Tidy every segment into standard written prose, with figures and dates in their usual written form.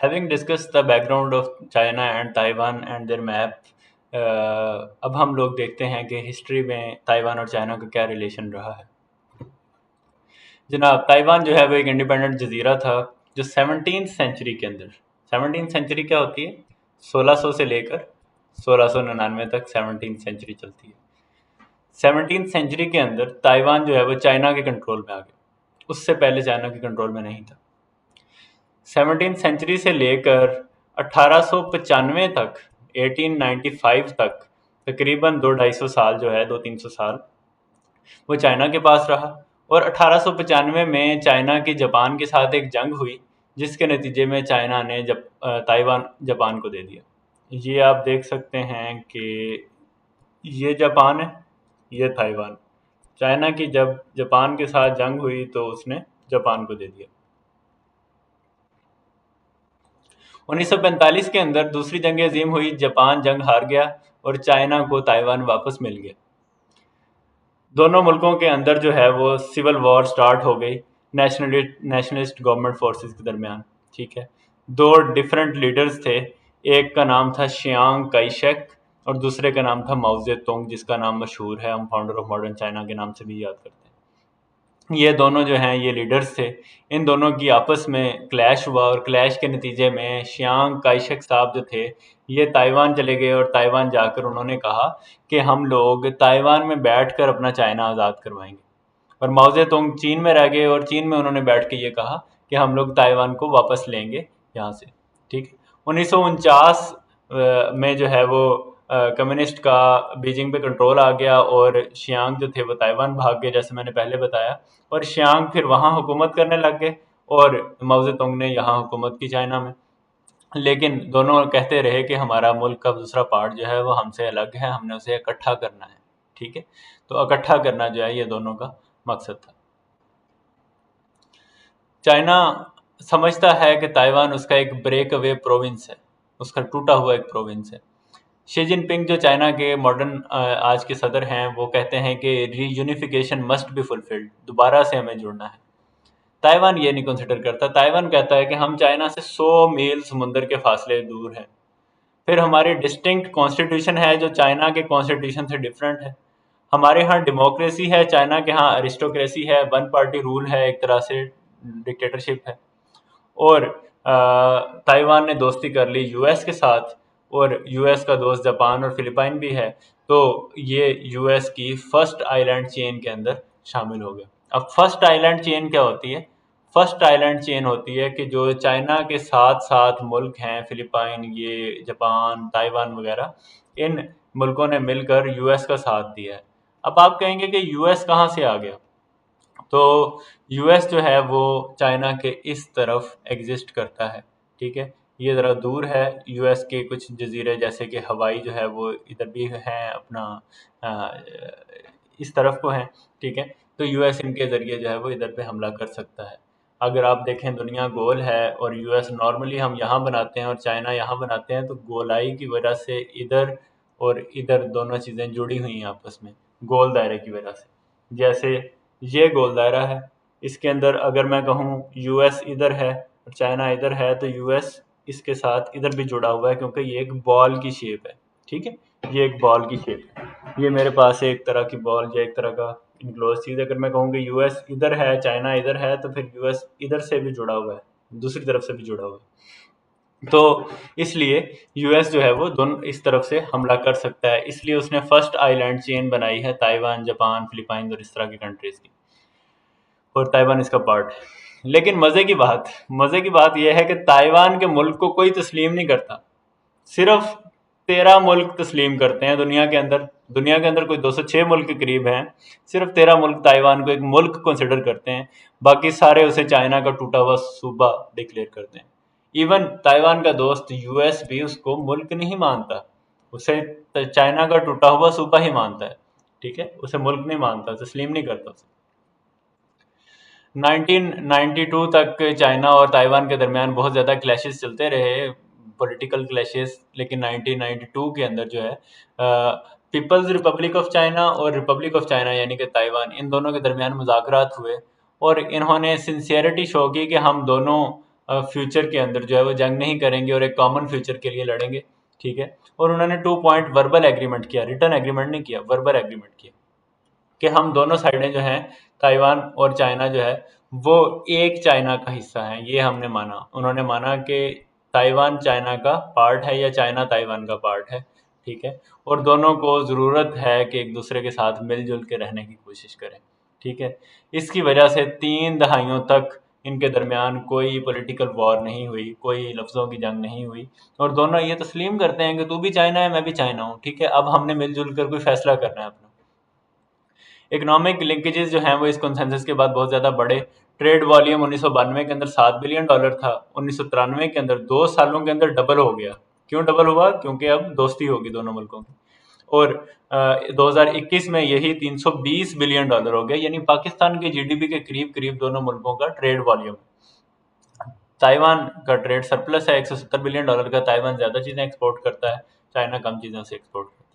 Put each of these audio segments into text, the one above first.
Having discussed the background of China and Taiwan and their map, अब हम लोग देखते हैं कि हिस्ट्री में ताइवान और चाइना का क्या रिलेशन रहा है। जनाब, ताइवान जो है वो एक इंडिपेंडेंट जजीरा था जो 17th सेंचुरी के अंदर, 17th सेंचुरी क्या होती है, 1600 से लेकर 1699 तक 17th सेंचुरी चलती है। 17th सेंचुरी के अंदर ताइवान जो है वो चाइना के कंट्रोल में आ गया, उससे पहले चाइना के कंट्रोल में नहीं था। 17th सेंचुरी से लेकर 1895 तक, 1895 तक तकरीबन 200-250 साल जो है, 200-300 साल वो चाइना के पास रहा। और 1895 में चाइना की जापान के साथ एक जंग हुई, जिसके नतीजे में चाइना ने ताइवान जापान को दे दिया। ये आप देख सकते हैं कि ये जापान है, ये ताइवान। चाइना की जब जापान के साथ जंग हुई तो उसने जापान को दे दिया। 1945 के अंदर दूसरी जंग अजीम हुई, जापान जंग हार गया और चाइना को ताइवान वापस मिल गया। दोनों मुल्कों के अंदर जो है वो सिविल वॉर स्टार्ट हो गई नेशनलिस्ट गवर्नमेंट फोर्सेस के दरमियान। ठीक है, दो डिफरेंट लीडर्स थे, एक का नाम था शियांग काइशेक और दूसरे का नाम था माओ जेतुंग, जिसका नाम मशहूर है, हम फाउंडर ऑफ मॉडर्न चाइना के नाम से भी याद करते हैं। ये दोनों जो हैं ये लीडर्स थे। इन दोनों की आपस में क्लैश हुआ और क्लैश के नतीजे में शियांग काइशेक साहब जो थे ये ताइवान चले गए और ताइवान जाकर उन्होंने कहा कि हम लोग ताइवान में बैठकर अपना चाइना आज़ाद करवाएंगे। और माओ जेतुंग चीन में रह गए और चीन में उन्होंने बैठ के ये कहा कि हम लोग ताइवान को वापस लेंगे यहाँ से। ठीक है, 1949 में जो है वो कम्युनिस्ट का बीजिंग पे कंट्रोल आ गया और शियांग जो थे वो ताइवान भाग गए, जैसे मैंने पहले बताया। और शियांग फिर वहाँ हुकूमत करने लग गए और माओ जेतुंग ने यहाँ हुकूमत की चाइना में। लेकिन दोनों कहते रहे कि हमारा मुल्क का दूसरा पार्ट जो है वो हमसे अलग है, हमने उसे इकट्ठा करना है। ठीक है, तो इकट्ठा करना जो है ये दोनों का मकसद था। चाइना समझता है कि ताइवान उसका एक ब्रेक अवे प्रोविंस है, उसका टूटा हुआ एक प्रोविंस है। शी जिनपिंग जो चाइना के मॉडर्न आज के सदर हैं वो कहते हैं कि रीयूनिफिकेशन मस्ट बी फुलफिल्ड, दोबारा से हमें जुड़ना है। ताइवान ये नहीं कंसिडर करता। ताइवान कहता है कि हम चाइना से 100 मील समुंदर के फासले दूर हैं। फिर हमारी डिस्टिंक्ट कॉन्स्टिट्यूशन है जो चाइना के कॉन्स्टिट्यूशन से डिफरेंट है। हमारे यहाँ डेमोक्रेसी है, चाइना के यहाँ अरिस्टोक्रेसी है, वन पार्टी रूल है, एक तरह से डिक्टेटरशिप है। और ताइवान ने दोस्ती कर ली यूएस के साथ और यूएस का दोस्त जापान और फिलिपाइन भी है, तो ये यूएस की फर्स्ट आइलैंड चेन के अंदर शामिल हो गया। अब फर्स्ट आइलैंड चेन क्या होती है? फर्स्ट आइलैंड चेन होती है कि जो चाइना के साथ साथ मुल्क हैं, फिलिपाइन, ये जापान, ताइवान वगैरह, इन मुल्कों ने मिलकर यूएस का साथ दिया है। अब आप कहेंगे कि यूएस कहाँ से आ गया? तो यूएस जो है वो चाइना के इस तरफ एग्जिस्ट करता है। ठीक है, ये ज़रा दूर है, यूएस के कुछ जजीरे जैसे कि हवाई जो है वो इधर भी हैं, अपना अ, इस तरफ को हैं। ठीक है, तो यूएस इनके ज़रिए जो है वो इधर पे हमला कर सकता है। अगर आप देखें दुनिया गोल है और यूएस नॉर्मली हम यहाँ बनाते हैं और चाइना यहाँ बनाते हैं, तो गोलाई की वजह से इधर और इधर दोनों चीज़ें जुड़ी हुई हैं आपस में, गोल दायरे की वजह से। जैसे ये गोल दायरा है, इसके अंदर अगर मैं कहूँ यूएस इधर है और चाइना इधर है, तो यूएस इसके साथ इधर भी जुड़ा हुआ है क्योंकि ये एक बॉल की शेप है। ठीक है, ये एक बॉल की शेप है, ये मेरे पास एक तरह की बॉल या एक तरह का इनक्लोज चीज़। अगर मैं कहूँ कि यूएस इधर है, चाइना इधर है, तो फिर यूएस इधर से भी जुड़ा हुआ है, दूसरी तरफ से भी जुड़ा हुआ है। तो इसलिए यूएस जो है वो दोनों इस तरफ से हमला कर सकता है, इसलिए उसने फर्स्ट आइलैंड चेन बनाई है ताइवान, जापान, फिलिपाइन और इस तरह की कंट्रीज़ की, और ताइवान इसका पार्ट है। लेकिन मज़े की बात यह है कि ताइवान के मुल्क को कोई तस्लीम नहीं करता, सिर्फ 13 मुल्क तस्लीम करते हैं दुनिया के अंदर। दुनिया के अंदर कोई 206 मुल्क के करीब हैं, सिर्फ 13 मुल्क ताइवान को एक मुल्क कंसिडर करते हैं, बाकी सारे उसे चाइना का टूटा हुआ सूबा डिक्लेयर करते हैं। इवन ताइवान का दोस्त यूएस भी उसको मुल्क नहीं मानता, उसे चाइना का टूटा हुआ सूबा ही मानता है। ठीक है, उसे मुल्क नहीं मानता, तस्लीम नहीं करता उसे। 1992 तक चाइना और ताइवान के दरमियान बहुत ज़्यादा क्लैशेस चलते रहे, पॉलिटिकल क्लैशेस। लेकिन 1992 के अंदर जो है पीपल्स रिपब्लिक ऑफ चाइना और रिपब्लिक ऑफ चाइना यानी कि ताइवान, इन दोनों के दरमियान मुज़ाकरात हुए और इन्होंने सिंसियरिटी शो की कि हम दोनों फ्यूचर के अंदर जो है वो जंग नहीं करेंगे और एक कॉमन फ्यूचर के लिए लड़ेंगे, ठीक है। और उन्होंने 2 पॉइंट वर्बल एग्रीमेंट किया, रिटर्न एग्रीमेंट नहीं किया, वर्बल एग्रीमेंट किया कि हम दोनों साइडें जो हैं, ताइवान और चाइना जो है वो एक चाइना का हिस्सा है, ये हमने माना। उन्होंने माना कि ताइवान चाइना का पार्ट है या चाइना ताइवान का पार्ट है, ठीक है। और दोनों को ज़रूरत है कि एक दूसरे के साथ मिलजुल के रहने की कोशिश करें, ठीक है। इसकी वजह से 3 दहाइयों तक इनके दरमियान कोई पॉलिटिकल वॉर नहीं हुई, कोई लफ्ज़ों की जंग नहीं हुई, और दोनों ये तस्लीम करते हैं कि तू भी चाइना है, मैं भी चाइना हूँ, ठीक है। अब हमने मिलजुल कर कोई फैसला करना है अपना। इकोनॉमिक लिंकेजेस जो हैं वो इस कंसेंसस के बाद बहुत ज़्यादा बढ़े। ट्रेड वॉल्यूम 1992 के अंदर $7 बिलियन था, 1993 के अंदर 2 सालों के अंदर डबल हो गया। क्यों डबल हुआ? क्योंकि अब दोस्ती होगी दोनों मुल्कों की। और 2021 में यही $320 बिलियन हो गया, यानी पाकिस्तान के जीडीपी के करीब करीब दोनों मुल्कों का ट्रेड वॉल्यूम। ताइवान का ट्रेड सरप्लस है $170 बिलियन का। ताइवान ज़्यादा चीज़ें एक्सपोर्ट करता है, चाइना कम चीज़ों से एक्सपोर्ट करता है।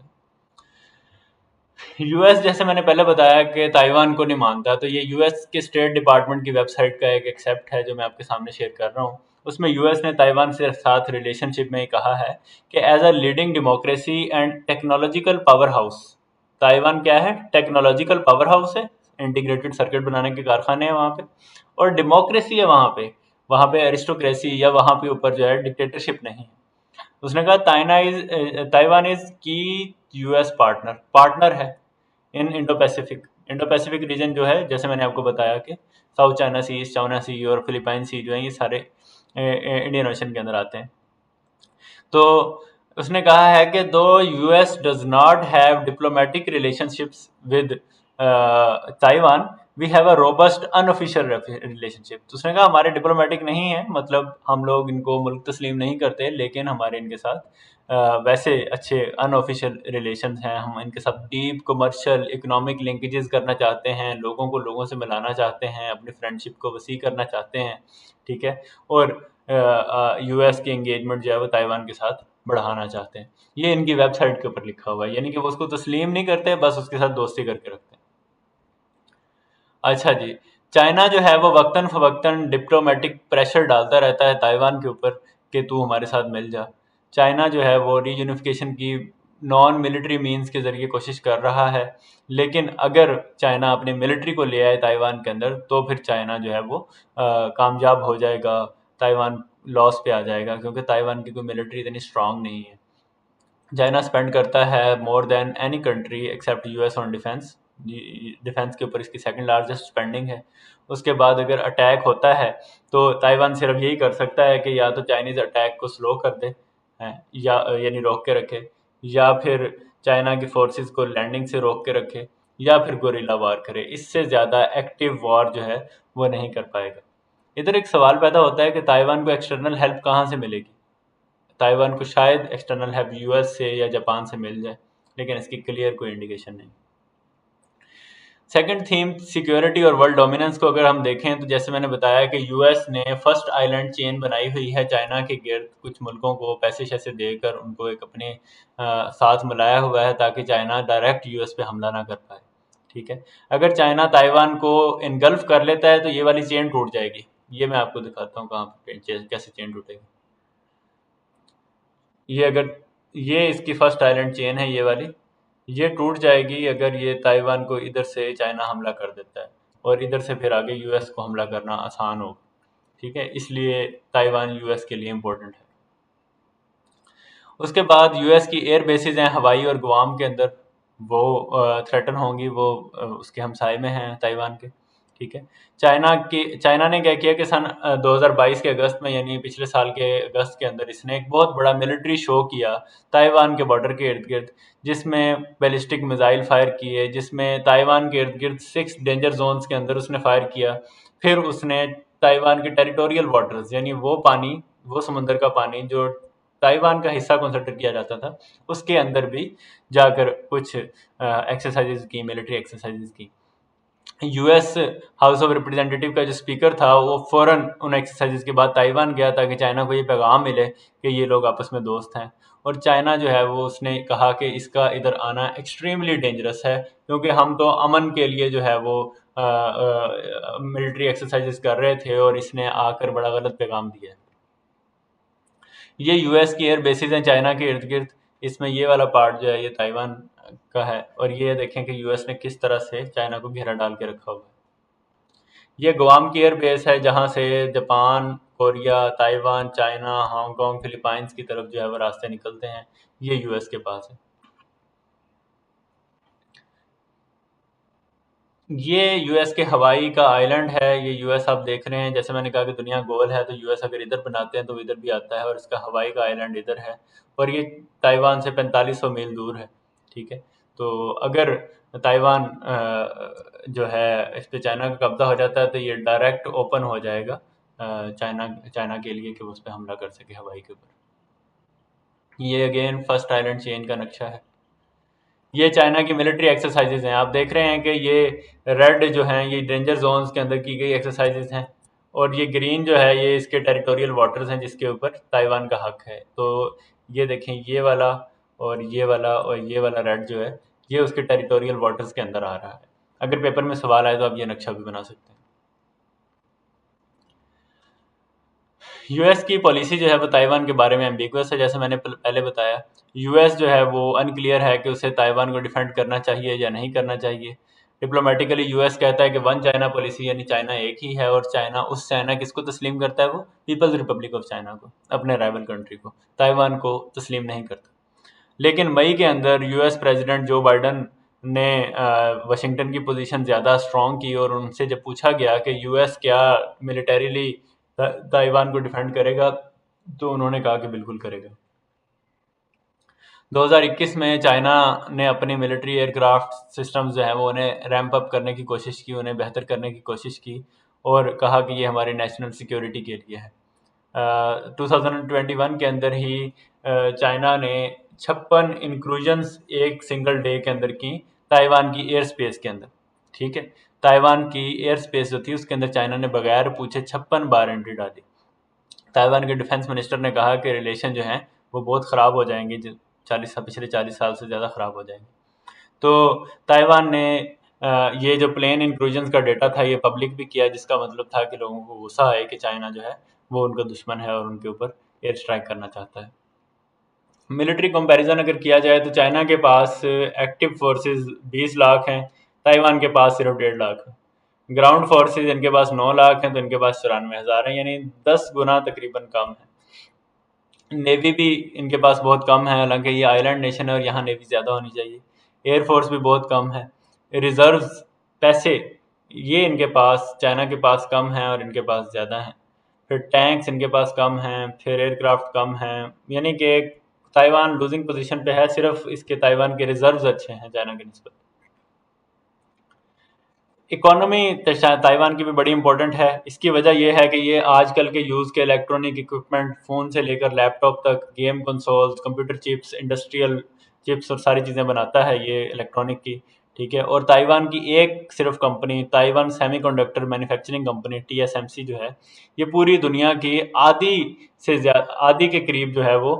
यूएस, जैसे मैंने पहले बताया कि ताइवान को नहीं मानता, तो ये यूएस के स्टेट डिपार्टमेंट की वेबसाइट का एक एक्सेप्ट है जो मैं आपके सामने शेयर कर रहा हूँ। उसमें यूएस ने ताइवान से साथ रिलेशनशिप में कहा है कि as a leading democracy and technological powerhouse, Taiwan क्या है? टेक्नोलॉजिकल पावर हाउस है, इंटीग्रेटेड सर्किट बनाने के कारखाने हैं वहाँ पे, और डेमोक्रेसी है वहाँ पे एरिस्टोक्रेसी या वहाँ पे ऊपर जो है डिक्टेटरशिप नहीं है। उसने कहा ताइवान इज की यूएस पार्टनर है इन इंडो पैसिफिक रीजन जो है, जैसे मैंने आपको बताया कि साउथ चाइना सी, ईस्ट चाइना सी और फिलिपाइन सी जो है, ये सारे इंडियन ओशन के अंदर आते हैं। तो उसने कहा है कि दो US does not have diplomatic relationships with Taiwan, we have a robust unofficial relationship. तो उसने कहा हमारे डिप्लोमेटिक नहीं है, मतलब हम लोग इनको मुल्क तस्लीम नहीं करते, लेकिन हमारे इनके साथ वैसे अच्छे अनऑफिशियल रिलेशंस हैं। हम इनके साथ डीप कमर्शियल इकोनॉमिक लिंकेजेस करना चाहते हैं, लोगों को लोगों से मिलाना चाहते हैं, अपनी फ्रेंडशिप को वसी करना चाहते हैं, ठीक है। और यूएस की एंगेजमेंट जो है वो ताइवान के साथ बढ़ाना चाहते हैं। ये इनकी वेबसाइट के ऊपर लिखा हुआ है, यानी कि वो उसको तस्लीम नहीं करते, बस उसके साथ दोस्ती करके रखते हैं। अच्छा जी, चाइना जो है वो वक्तन फ़वक्तन डिप्लोमेटिक प्रेशर डालता रहता है ताइवान के ऊपर कि तू हमारे साथ मिल जा। चाइना जो है वो रीयूनिफिकेशन की नॉन मिलिट्री मीन्स के ज़रिए कोशिश कर रहा है, लेकिन अगर चाइना अपनी मिलिट्री को ले आए ताइवान के अंदर तो फिर चाइना जो है वो कामयाब हो जाएगा, ताइवान लॉस पे आ जाएगा, क्योंकि ताइवान की कोई मिलिट्री इतनी स्ट्रांग नहीं है। चाइना स्पेंड करता है more than any country accept US on defence. Defence के ऊपर इसकी सेकंड लार्जेस्ट स्पेंडिंग है। उसके बाद अगर अटैक होता है तो ताइवान सिर्फ यही कर सकता है कि या तो चाइनीज़ अटैक को स्लो कर दे, हैं, या यानी रोक के रखे, या फिर चाइना की फोर्सेस को लैंडिंग से रोक के रखे, या फिर गोरिल्ला वार करे। इससे ज़्यादा एक्टिव वॉर जो है वो नहीं कर पाएगा। इधर एक सवाल पैदा होता है कि ताइवान को एक्सटर्नल हेल्प कहाँ से मिलेगी। ताइवान को शायद एक्सटर्नल हेल्प यूएस से या जापान से मिल जाए, लेकिन इसकी क्लियर कोई इंडिकेशन नहीं। सेकंड थीम सिक्योरिटी और वर्ल्ड डोमिनेंस को अगर हम देखें तो जैसे मैंने बताया कि यूएस ने फर्स्ट आइलैंड चेन बनाई हुई है चाइना के गिर्द, कुछ मुल्कों को पैसे शैसे देकर उनको एक अपने साथ मिलाया हुआ है ताकि चाइना डायरेक्ट यूएस पे हमला ना कर पाए, ठीक है। अगर चाइना ताइवान को इनगल्फ कर लेता है तो ये वाली चेन टूट जाएगी। ये मैं आपको दिखाता हूँ कहाँ पे कैसे चेन टूटेगी। ये अगर ये इसकी फर्स्ट आइलैंड चेन है, ये वाली, ये टूट जाएगी अगर ये ताइवान को इधर से चाइना हमला कर देता है, और इधर से फिर आगे यूएस को हमला करना आसान होगा, ठीक है। इसलिए ताइवान यूएस के लिए इम्पोर्टेंट है। उसके बाद यूएस की एयर बेसिस हैं हवाई और गुआम के अंदर, वो थ्रेटन होंगी, वो उसके हमसाए में हैं ताइवान के, ठीक है। चाइना ने क्या किया कि सन 2022 के अगस्त में, यानी पिछले साल के अगस्त के अंदर, इसने एक बहुत बड़ा मिलिट्री शो किया ताइवान के बॉर्डर के इर्द गिर्द, जिसमें बैलिस्टिक मिसाइल फायर किए, जिसमें ताइवान के इर्द गिर्द 6 डेंजर जोन्स के अंदर उसने फायर किया। फिर उसने ताइवान के टेरिटोरियल वाटर्स, यानी वो पानी, वो समुंदर का पानी जो ताइवान का हिस्सा कंसिडर किया जाता था, उसके अंदर भी जाकर कुछ एक्सरसाइजेज की, मिलिट्री एक्सरसाइजेज की। यूएस हाउस ऑफ रिप्रेजेंटेटिव का जो स्पीकर था वो फ़ौरन उन एक्सरसाइजेज के बाद ताइवान गया ताकि चाइना को ये पैगाम मिले कि ये लोग आपस में दोस्त हैं। और चाइना जो है वो उसने कहा कि इसका इधर आना एक्सट्रीमली डेंजरस है, क्योंकि हम तो अमन के लिए जो है वो मिलिट्री एक्सरसाइजेज कर रहे थे और इसने आकर बड़ा गलत पैगाम दिया है। ये यूएस की एयर बेसिस हैं चाइना के इर्द गिर्द। इसमें ये वाला पार्ट जो है ये ताइवान का है, और ये देखें कि यूएस ने किस तरह से चाइना को घेरा डाल के रखा हुआ है। ये गुआम की एयर बेस है जहाँ से Japan, Korea, Taiwan, China, Hong Kong, Philippines की तरफ जो है वो रास्ते निकलते हैं। ये यूएस के पास है। ये यूएस के हवाई का आइलैंड है। ये यूएस आप देख रहे हैं, जैसे मैंने कहा कि दुनिया गोल है, तो यूएस अगर इधर बनाते हैं तो इधर भी आता है, और इसका हवाई का आइलैंड इधर है। और ये ताइवान से 4500 मील दूर है। ठीक है, तो अगर ताइवान जो है इस पे चाइना का कब्जा हो जाता है तो ये डायरेक्ट ओपन हो जाएगा चाइना चाइना के लिए कि वो उस पर हमला कर सके हवाई के ऊपर। ये अगेन फर्स्ट आइलैंड चेन का नक्शा है। ये चाइना की मिलिट्री एक्सरसाइजेज हैं। आप देख रहे हैं कि ये रेड जो हैं ये डेंजर जोन्स के अंदर की गई एक्सरसाइजेज हैं, और ये ग्रीन जो है ये इसके टेरिटोरियल वाटर्स हैं जिसके ऊपर ताइवान का हक है। तो ये देखें, ये वाला और ये वाला और ये वाला रेड जो है ये उसके टेरिटोरियल वाटर्स के अंदर आ रहा है। अगर पेपर में सवाल आए तो आप ये नक्शा भी बना सकते हैं। यूएस की पॉलिसी जो है वो ताइवान के बारे में एम्बिगुअस है, जैसे मैंने पहले बताया। यूएस जो है वो अनक्लियर है कि उसे ताइवान को डिफेंड करना चाहिए या नहीं करना चाहिए। डिप्लोमेटिकली यूएस कहता है कि वन चाइना पॉलिसी, यानी चाइना एक ही है, और चाइना उस चाइना किसको तस्लीम करता है, वो पीपल्स रिपब्लिक ऑफ चाइना को, अपने राइवल कंट्री को। ताइवान को तस्लीम नहीं करता। लेकिन मई के अंदर यूएस प्रेसिडेंट जो बाइडन ने वाशिंगटन की पोजीशन ज़्यादा स्ट्रॉन्ग की, और उनसे जब पूछा गया कि यूएस क्या मिलिटरीली ताइवान को डिफेंड करेगा, तो उन्होंने कहा कि बिल्कुल करेगा। 2021 में चाइना ने अपनी मिलिट्री एयरक्राफ्ट सिस्टम्स जो हैं वो उन्हें रैंप अप करने की कोशिश की, उन्हें बेहतर करने की कोशिश की, और कहा कि ये हमारी नेशनल सिक्योरिटी के लिए है। 2021 के अंदर ही चाइना ने 56 इंक्लूजन्स एक सिंगल डे के अंदर की ताइवान की एयर स्पेस के अंदर। ठीक है, ताइवान की एयर स्पेस जो थी उसके अंदर चाइना ने बगैर पूछे 56 बार एंट्री डाली। ताइवान के डिफेंस मिनिस्टर ने कहा कि रिलेशन जो हैं वो बहुत ख़राब हो जाएंगे, जो पिछले 40 साल से ज़्यादा ख़राब हो जाएंगे। तो ताइवान ने ये जो प्लेन इंक्लूजन्स का डेटा था ये पब्लिक भी किया, जिसका मतलब था कि लोगों को गुस्सा है कि चाइना जो है वो उनका दुश्मन है और उनके ऊपर एयर स्ट्राइक करना चाहता है। मिलिट्री कंपैरिजन अगर किया जाए तो चाइना के पास एक्टिव फोर्सेस 20 लाख हैं, ताइवान के पास सिर्फ 1.5 लाख है। ग्राउंड फोर्सेस इनके पास 9 लाख हैं तो इनके पास 94,000 हैं, यानी 10 गुना तकरीबन कम है। नेवी भी इनके पास बहुत कम है, हालांकि ये आइलैंड नेशन है और यहाँ नेवी ज़्यादा होनी चाहिए। एयरफोर्स भी बहुत कम है। रिजर्व्स, पैसे, ये इनके पास, चाइना के पास कम हैं और इनके पास ज़्यादा हैं। फिर टैंक्स इनके पास कम हैं, फिर एयरक्राफ्ट कम हैं, यानी कि ताइवान लूजिंग पोजीशन पे है। सिर्फ इसके ताइवान के रिजर्व्स अच्छे हैं चाइना के निस्बत। इकोनॉमी ताइवान की भी बड़ी इंपॉर्टेंट है। इसकी वजह यह है कि ये आजकल के यूज़ के इलेक्ट्रॉनिक इक्विपमेंट, फ़ोन से लेकर लैपटॉप तक, game consoles, computer chips, industrial chips और सारी चीज़ें बनाता है ये इलेक्ट्रॉनिक की। ठीक है, और ताइवान की एक सिर्फ company, Taiwan semiconductor manufacturing company TSMC जो है, ये पूरी दुनिया की आधी के करीब जो है वो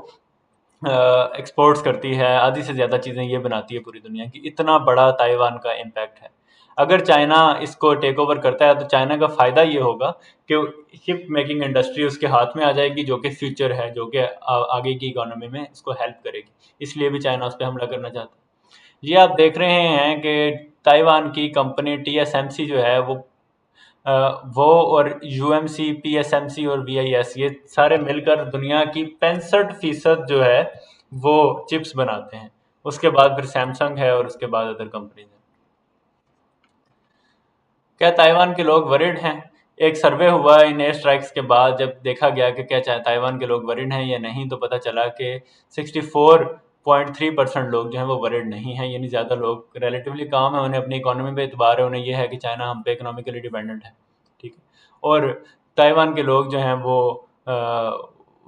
एक्सपोर्ट्स करती है। आधी से ज़्यादा चीज़ें ये बनाती है पूरी दुनिया की। इतना बड़ा ताइवान का इम्पैक्ट है। अगर चाइना इसको टेक ओवर करता है तो चाइना का फ़ायदा ये होगा कि शिप मेकिंग इंडस्ट्री उसके हाथ में आ जाएगी, जो कि फ्यूचर है, जो कि आगे की इकोनॉमी में इसको हेल्प करेगी। इसलिए भी चाइना उस पर हमला करना चाहता है। ये आप देख रहे हैं कि ताइवान की कंपनी TSMC जो है वो और UMC, PSMC और VIS, ये सारे मिलकर दुनिया की 65% जो है वो चिप्स बनाते हैं। उसके बाद फिर सैमसंग है और उसके बाद अदर कंपनीज हैं। क्या ताइवान के लोग वरिड हैं? एक सर्वे हुआ इन एयर स्ट्राइक्स के बाद, जब देखा गया कि क्या ताइवान के लोग वरिड हैं या नहीं, तो पता चला कि 64.3% लोग जो हैं वो वरिड नहीं हैं, यानी ज़्यादा लोग रिलेटिवली काम है, उन्हें अपनी इकोनॉमी पे एतबार है, उन्हें यह है कि चाइना हम पे इकोनॉमिकली डिपेंडेंट है। ठीक है, और ताइवान के लोग जो हैं वो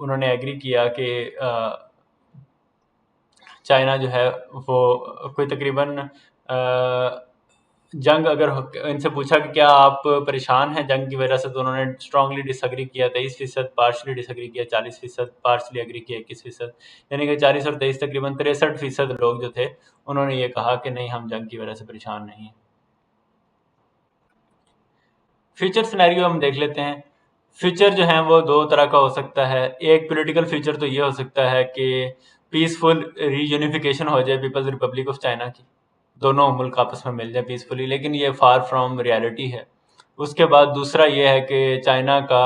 उन्होंने एग्री किया कि चाइना जो है वो कोई तकरीबन जंग अगर इनसे पूछा कि क्या आप परेशान हैं जंग की वजह से, तो उन्होंने स्ट्रांगली डिसएग्री किया 23%, पार्शली डिसएग्री किया 40%, पार्शली एग्री किया 21%। यानी कि 40 और 23 तकरीबन 63% लोग जो थे उन्होंने ये कहा कि नहीं, हम जंग की वजह से परेशान नहीं हैं। फ्यूचर सिनेरियो हम देख लेते हैं। फ्यूचर जो है वो दो तरह का हो सकता है। एक पॉलिटिकल फ्यूचर तो ये हो सकता है कि पीसफुल रीयूनिफिकेशन हो जाए पीपल्स रिपब्लिक ऑफ चाइना की, दोनों मुल्क आपस में मिल जाए पीसफुली, लेकिन ये फार फ्रॉम रियलिटी है। उसके बाद दूसरा ये है कि चाइना का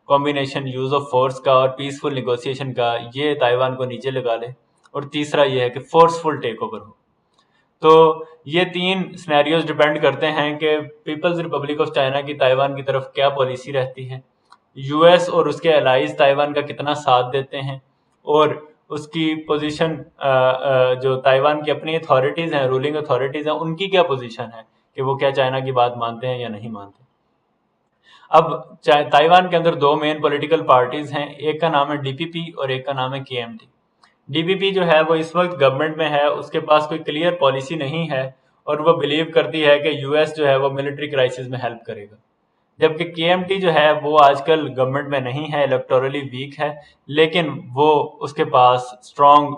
कॉम्बिनेशन यूज़ ऑफ फोर्स का और पीसफुल निगोसिएशन का ये ताइवान को नीचे लगा ले। और तीसरा ये है कि फोर्सफुल टेक ओवर हो। तो ये तीन सिनेरियोज डिपेंड करते हैं कि पीपल्स रिपब्लिक ऑफ चाइना की ताइवान की तरफ क्या पॉलिसी रहती है, यूएस और उसके अलाइज ताइवान का कितना साथ देते हैं, और उसकी पोजीशन जो ताइवान की अपनी अथॉरिटीज़ हैं, रूलिंग अथॉरिटीज़ हैं, उनकी क्या पोजीशन है कि वो क्या चाइना की बात मानते हैं या नहीं मानते। अब ताइवान के अंदर दो मेन पॉलिटिकल पार्टीज हैं, एक का नाम है डीपीपी और एक का नाम है केएमटी। डीपीपी जो है वो इस वक्त गवर्नमेंट में है, उसके पास कोई क्लियर पॉलिसी नहीं है, और वो बिलीव करती है कि यूएस जो है वो मिलिट्री क्राइसिस में हेल्प करेगा। जबकि केएमटी जो है वो आजकल गवर्नमेंट में नहीं है, इलेक्टोरली वीक है, लेकिन वो उसके पास स्ट्रॉन्ग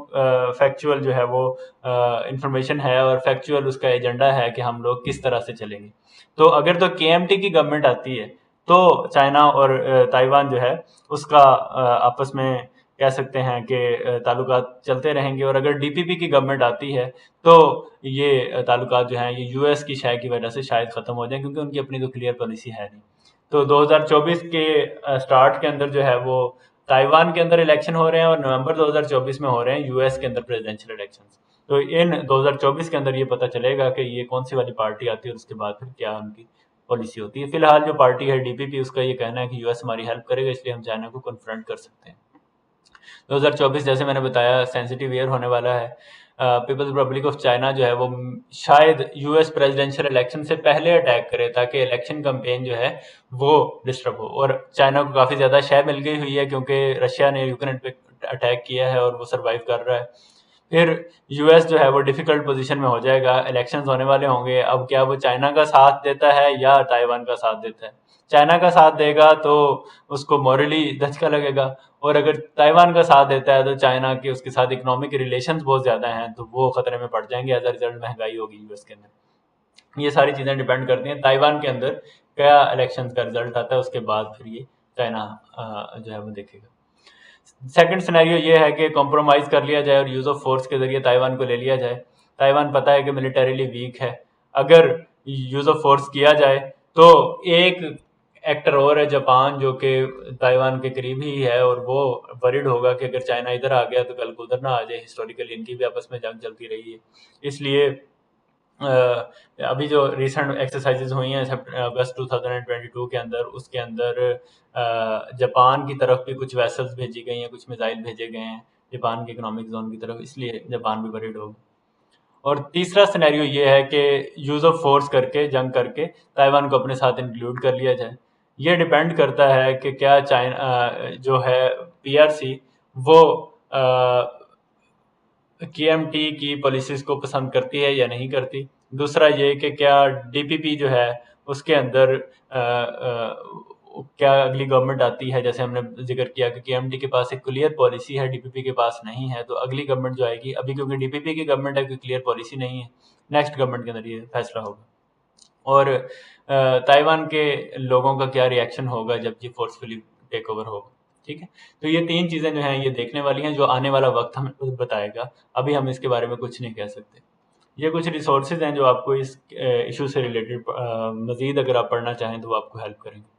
फैक्चुअल जो है वो इंफॉर्मेशन है, और फैक्चुअल उसका एजेंडा है कि हम लोग किस तरह से चलेंगे। तो अगर तो केएमटी की गवर्नमेंट आती है तो चाइना और ताइवान जो है उसका आपस में कह सकते हैं कि ताल्लुकात चलते रहेंगे, और अगर डीपीपी की गवर्नमेंट आती है तो ये ताल्लुकात जो हैं ये यूएस की शाय की वजह से शायद ख़त्म हो जाएं, क्योंकि उनकी अपनी तो क्लियर पॉलिसी है नहीं। तो 2024 के स्टार्ट के अंदर जो है वो ताइवान के अंदर इलेक्शन हो रहे हैं, और नवंबर 2024 में हो रहे हैं यूएस के अंदर प्रेसिडेंशियल इलेक्शंस। तो इन 2024 के अंदर ये पता चलेगा कि ये कौन सी वाली पार्टी आती है, और उसके बाद फिर क्या उनकी पॉलिसी होती है। फिलहाल जो पार्टी है डीपीपी, उसका ये कहना है कि यूएस हमारी हेल्प करेगा, इसलिए हम चाइना को कन्फ्रंट कर सकते हैं। 2024 जैसे मैंने बताया सेंसिटिव ईयर होने वाला है। पीपल्स रिपब्लिक ऑफ चाइना जो है वो शायद यूएस प्रेसिडेंशियल इलेक्शन से पहले अटैक करे, ताकि इलेक्शन कैंपेन जो है वो डिस्टर्ब हो। और चाइना को काफ़ी ज़्यादा शय मिल गई हुई है, क्योंकि रशिया ने यूक्रेन पे अटैक किया है और वो सर्वाइव कर रहा है। फिर यूएस जो है वो डिफ़िकल्ट पोजीशन में हो जाएगा, इलेक्शंस होने वाले होंगे। अब क्या वो चाइना का साथ देता है या ताइवान का साथ देता है? चाइना का साथ देगा तो उसको मॉरली धचका लगेगा, और अगर ताइवान का साथ देता है तो चाइना के उसके साथ इकोनॉमिक रिलेशंस बहुत ज़्यादा हैं, तो वो खतरे में पड़ जाएंगे। एज अ रिजल्ट महंगाई होगी यूएस के अंदर। ये सारी चीज़ें डिपेंड करती हैं ताइवान के अंदर क्या इलेक्शन का रिजल्ट आता है, उसके बाद फिर ये चाइना जो है वो देखेगा। सेकंड सिनेरियो ये है कि कॉम्प्रोमाइज़ कर लिया जाए और यूज़ ऑफ फोर्स के ज़रिए ताइवान को ले लिया जाए। ताइवान पता है कि मिलिटरीली वीक है, अगर यूज़ ऑफ फोर्स किया जाए तो एक एक्टर और है जापान, जो कि ताइवान के करीब ही है, और वो वरीड होगा कि अगर चाइना इधर आ गया तो कल को उधर ना आ जाए। हिस्टोरिकली इनकी भी आपस में जंग चलती रही है, इसलिए अभी जो रिसेंट एक्सरसाइजेज हुई हैं अगस्त 2022 के अंदर, उसके अंदर जापान की तरफ भी कुछ वेसल्स भेजी गई हैं, कुछ मिसाइल भेजे गए हैं जापान के इकोनॉमिक जोन की तरफ, इसलिए जापान भी वरीड होगा। और तीसरा सिनेरियो ये है कि यूज़ ऑफ फोर्स करके, जंग करके ताइवान को अपने साथ इंक्लूड कर लिया जाए। ये डिपेंड करता है कि क्या चाइना जो है पीआरसी वो केएमटी की पॉलिसीज़ को पसंद करती है या नहीं करती। दूसरा ये कि क्या डीपीपी जो है उसके अंदर क्या अगली गवर्नमेंट आती है, जैसे हमने जिक्र किया कि केएमटी के पास एक क्लियर पॉलिसी है, डीपीपी के पास नहीं है, तो अगली गवर्नमेंट जो आएगी, अभी क्योंकि डीपीपी की गवर्नमेंट है, कोई क्लियर पॉलिसी नहीं है, नेक्स्ट गवर्नमेंट के अंदर ये फैसला होगा। और ताइवान के लोगों का क्या रिएक्शन होगा जब ये फोर्सफुली टेक ओवर होगा। ठीक है, तो ये तीन चीज़ें जो हैं ये देखने वाली हैं, जो आने वाला वक्त हमें बताएगा। अभी हम इसके बारे में कुछ नहीं कह सकते। ये कुछ रिसोर्सेज हैं जो आपको इस इशू से रिलेटेड मज़ीद अगर आप पढ़ना चाहें तो वो आपको हेल्प करेंगे।